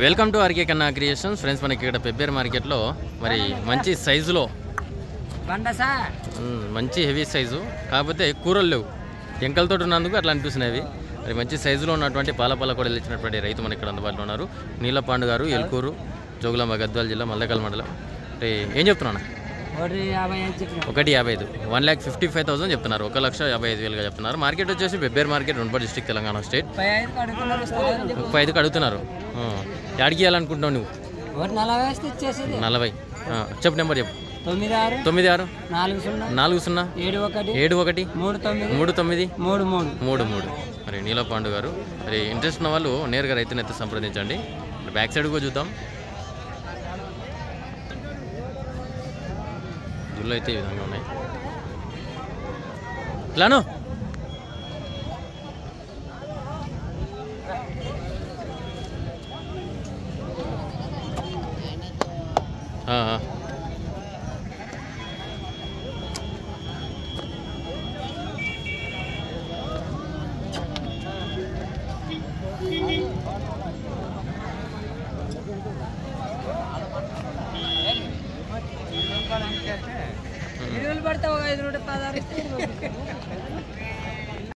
Welcome to RK కన్నా creations friends. మనకి ఇక్కడ పెబ్బేరు మార్కెట్లో మరి మంచి సైజులో మంచి హెవీ సైజు, కాకపోతే కూరలు లేవు, ఎంకలతో ఉన్నందుకు అట్లా అనిపిస్తున్నాయి. మరి మంచి సైజులో ఉన్నటువంటి పాలపాల కూడా ఇచ్చినటువంటి రైతు మనకి ఇక్కడ అందుబాటులో ఉన్నారు. నీలపాండు గారు, ఎల్కూరు, జోగులాంబ, గద్వాల జిల్లా, మల్లెకల్ మండలం. అంటే ఏం చెప్తున్నా? 1,55,000 1,55,000 చెప్తున్నారు. 1,55,000 చెప్తున్నారు. మార్కెట్ వచ్చేసి పెబ్బేరు మార్కెట్, రుణపడి డిస్ట్రిక్ట్, తెలంగాణ స్టేట్. 35కి అడుగుతున్నారు. యాడికి ఇవ్వాలనుకుంటున్నావు నువ్వు? 40. చెప్పు, నెంబర్ చెప్పు. 96 40 71 39 మరి నీలపాండు గారు. మరి ఇంట్రెస్ట్ ఉన్న వాళ్ళు నేరుగా రైతునైతే సంప్రదించండి. బ్యాక్ సైడ్ కూడా చూద్దాం. దుళ్ళు అయితే ఈ విధంగా ఉన్నాయి. ఇలాను